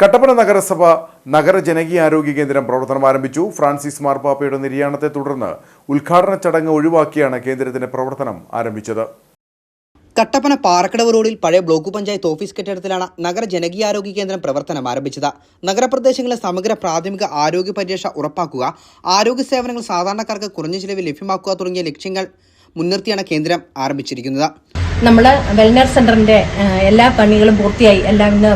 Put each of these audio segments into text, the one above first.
കട്ടപ്പന നഗരസഭ നഗര ജനകീയാരോഗ്യ കേന്ദ്രം പ്രവർത്തനം ആരംഭിച്ചു. ഫ്രാൻസിസ് മാർപ്പാപ്പയുടെ നിര്യാണത്തെ തുടർന്ന് ഉദ്ഘാടന ചടങ്ങ് ഒഴിവാക്കിയാണ് കേന്ദ്രത്തിന്റെ പ്രവർത്തനം ആരംഭിച്ചത്. കട്ടപ്പന പാറക്കടവ് റോഡിൽ പഴയ ബ്ലോക്ക് പഞ്ചായത്ത് ഓഫീസ് കെട്ടിടത്തിലാണ് നഗര ജനകീയാരോഗ്യ കേന്ദ്രം പ്രവർത്തനം ആരംഭിച്ചത്. നഗരപ്രദേശങ്ങളിലെ സമഗ്ര പ്രാഥമിക ആരോഗ്യ പരിരക്ഷ ഉറപ്പാക്കുക, ആരോഗ്യ സേവനങ്ങൾ സാധാരണക്കാർക്ക് കുറഞ്ഞ ചിലവിൽ ലഭ്യമാക്കുക തുടങ്ങിയ ലക്ഷ്യങ്ങൾ മുൻനിർത്തിയാണ് കേന്ദ്രം ആരംഭിച്ചിരിക്കുന്നത്. നമ്മൾ വെൽനസ് സെന്ററിന്റെ എല്ലാ പണികളും പൂർത്തിയായി, എല്ലാം ഇന്ന്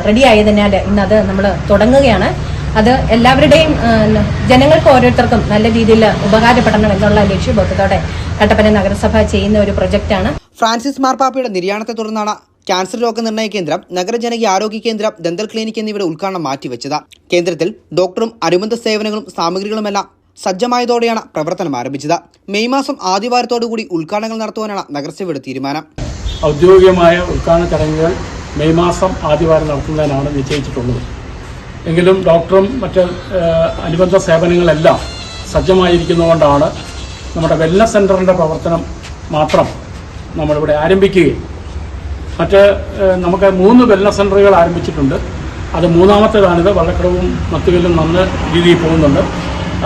റെഡി ആയതിനാൽ ഇന്നത് നമ്മൾ തുടങ്ങുകയാണ്. അത് എല്ലാവരുടെയും ജനങ്ങൾക്ക് ഓരോരുത്തർക്കും നല്ല രീതിയിൽ ഉപകാരപ്പെടണം എന്നുള്ള ലക്ഷ്യബോധത്തോടെ കട്ടപ്പന നഗരസഭ ചെയ്യുന്ന ഒരു പ്രൊജക്റ്റാണ്. ഫ്രാൻസിസ് മാർപ്പാപ്പയുടെ നിര്യാണത്തെ തുടർന്നാണ് ക്യാൻസർ രോഗനിർണയ കേന്ദ്രം, നഗര ജനകീയ ആരോഗ്യ കേന്ദ്രം, ദന്തൽ ക്ലിനിക് എന്നിവയുടെ ഉദ്ഘാടനം മാറ്റിവെച്ചത്. കേന്ദ്രത്തിൽ ഡോക്ടറും അനുബന്ധ സേവനങ്ങളും സാമഗ്രികളുമെല്ലാം സജ്ജമായതോടെയാണ് പ്രവർത്തനം ആരംഭിച്ചത്. മെയ് മാസം ആദ്യവാരത്തോടുകൂടി ഉദ്ഘാടനങ്ങൾ നടത്തുവാനാണ് നഗരസഭയുടെ തീരുമാനം. ഔദ്യോഗികമായ ഉദ്ഘാടന ചടങ്ങുകൾ മെയ് മാസം ആദ്യവാരം നടത്തുന്നതിനാണ് നിശ്ചയിച്ചിട്ടുള്ളത്. എങ്കിലും ഡോക്ടറും മറ്റ് അനുബന്ധ സേവനങ്ങളെല്ലാം സജ്ജമായിരിക്കുന്നതുകൊണ്ടാണ് നമ്മുടെ വെൽനസ് സെൻ്ററിൻ്റെ പ്രവർത്തനം മാത്രം നമ്മളിവിടെ ആരംഭിക്കുകയും നമുക്ക് 3 വെൽനസ് സെൻ്ററുകൾ ആരംഭിച്ചിട്ടുണ്ട്. അത് മൂന്നാമത്തേതാണിത്. വള്ളക്കടവും മത്തുകല്ലും നല്ല രീതിയിൽ പോകുന്നുണ്ട്.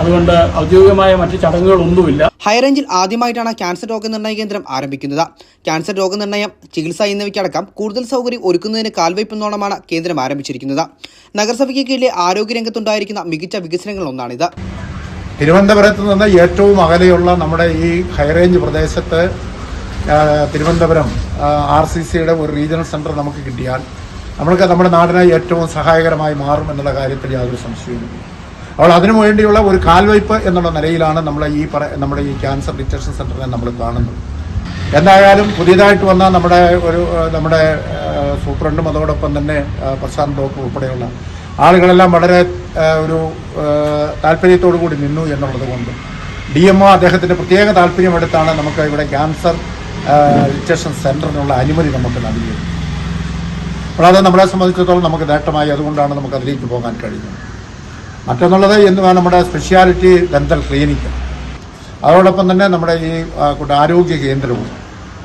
അതുകൊണ്ട് ഔദ്യോഗികമായ മറ്റ് ചടങ്ങുകളൊന്നുമില്ല. ഹൈറേഞ്ചിൽ ആദ്യമായിട്ടാണ് ക്യാൻസർ രോഗനിർണയ കേന്ദ്രം ആരംഭിക്കുന്നത്. ക്യാൻസർ രോഗനിർണയം, ചികിത്സ എന്നിവയ്ക്കടക്കം കൂടുതൽ സൗകര്യം ഒരുക്കുന്നതിന് കാൽവയ്പെന്നോണമാണ് കേന്ദ്രം ആരംഭിച്ചിരിക്കുന്നത്. നഗരസഭയ്ക്ക് കീഴിലെ ആരോഗ്യരംഗത്തുണ്ടായിരിക്കുന്ന മികച്ച വികസനങ്ങളിലൊന്നാണിത്. തിരുവനന്തപുരത്ത് നിന്ന് ഏറ്റവും അകലെയുള്ള നമ്മുടെ ഈ ഹൈറേഞ്ച് പ്രദേശത്ത് തിരുവനന്തപുരം RCCയുടെ ഒരു റീജിയണൽ സെൻറ്റർ നമുക്ക് കിട്ടിയാൽ നമ്മൾക്ക് നമ്മുടെ നാടിന് ഏറ്റവും സഹായകരമായി മാറും എന്നുള്ള കാര്യത്തിൽ യാതൊരു സംശയവുമില്ല. അപ്പോൾ അതിനു വേണ്ടിയുള്ള ഒരു കാൽവയ്പ് എന്നുള്ള നിലയിലാണ് നമ്മുടെ ഈ ക്യാൻസർ ഡിറ്റക്ഷൻ സെൻ്ററിനെ നമ്മൾ കാണുന്നത്. എന്തായാലും പുതിയതായിട്ട് വന്ന നമ്മുടെ സൂപ്രണ്ടും അതോടൊപ്പം തന്നെ പ്രശാന്ത് ഡോക്ടർ ഉൾപ്പെടെയുള്ള ആളുകളെല്ലാം വളരെ ഒരു താല്പര്യത്തോടു കൂടി നിന്നു എന്നുള്ളത് കൊണ്ട് DMO അദ്ദേഹത്തിൻ്റെ പ്രത്യേക താല്പര്യമെടുത്താണ് നമുക്ക് ഇവിടെ ക്യാൻസർ ഡിറ്റക്ഷൻ സെൻ്ററിനുള്ള അനുമതി നമുക്ക് നൽകിയത്. അപ്പോൾ അത് നമ്മളെ സംബന്ധിച്ചിടത്തോളം നമുക്ക് നേട്ടമായി. അതുകൊണ്ടാണ് നമുക്ക് അതിലേക്ക് പോകാൻ കഴിയുന്നത്. മറ്റൊന്നുള്ളത് നമ്മുടെ സ്പെഷ്യാലിറ്റി ദന്തൽ ക്ലിനിക്ക്, അതോടൊപ്പം തന്നെ നമ്മുടെ ഈ ആരോഗ്യ കേന്ദ്രവും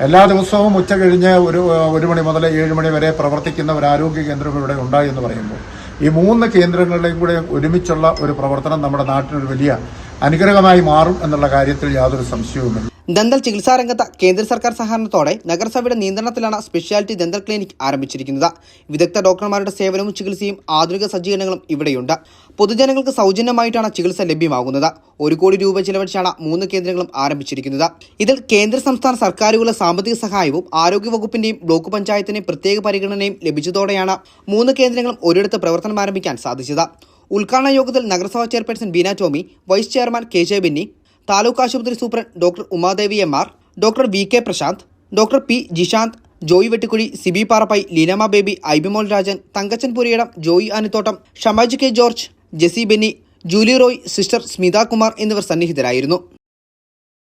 എല്ലാ ദിവസവും ഉച്ച കഴിഞ്ഞ് 1 മണി മുതൽ 7 മണി വരെ പ്രവർത്തിക്കുന്ന ഒരു ആരോഗ്യ കേന്ദ്രം ഇവിടെ ഉണ്ടായി എന്ന് പറയുമ്പോൾ ഈ 3 കേന്ദ്രങ്ങളുടെയും കൂടെ ഒരുമിച്ചുള്ള ഒരു പ്രവർത്തനം നമ്മുടെ നാട്ടിനൊരു വലിയ അനുഗ്രഹമായി മാറും എന്നുള്ള കാര്യത്തിൽ യാതൊരു സംശയവുമില്ല. ദന്തൽ ചികിത്സാ രംഗത്ത് കേന്ദ്ര സർക്കാർ സഹകരണത്തോടെ നഗരസഭയുടെ നിയന്ത്രണത്തിലാണ് സ്പെഷ്യാലിറ്റി ദന്തൽ ക്ലിനിക് ആരംഭിച്ചിരിക്കുന്നത്. വിദഗ്ധ ഡോക്ടർമാരുടെ സേവനവും ചികിത്സയും ആധുനിക സജ്ജീകരണങ്ങളും ഇവിടെയുണ്ട്. പൊതുജനങ്ങൾക്ക് സൗജന്യമായിട്ടാണ് ചികിത്സ ലഭ്യമാകുന്നത്. 1 കോടി രൂപ ചിലവഴിച്ചാണ് 3 കേന്ദ്രങ്ങളും ആരംഭിച്ചിരിക്കുന്നത്. ഇതിൽ കേന്ദ്ര സംസ്ഥാന സർക്കാരുകളുടെ സാമ്പത്തിക സഹായവും ആരോഗ്യവകുപ്പിന്റെയും ബ്ലോക്ക് പഞ്ചായത്തിന്റെയും പ്രത്യേക പരിഗണനയും ലഭിച്ചതോടെയാണ് 3 കേന്ദ്രങ്ങളും ഒരിടത്ത് പ്രവർത്തനം ആരംഭിക്കാൻ സാധിച്ചത്. ഉദ്ഘാടന യോഗത്തിൽ നഗരസഭാ chairperson Beena Tomy, vice chairman KJ Benny, taluk ആശുപത്രി superintendent doctor Umadevi MR, doctor VK Prasanth, doctor P Jishanth, Joy Vettikkuzhi, Siby Parappai, Leenamma Baby, Ibimol Rajan, Thankachan Puriyidam, Joy Anithottam, Shamaj K George, Jessy Benny, Julie Roy, sister Smitha Kumar എന്നിവർ സന്നിഹിതരായിരുന്നു.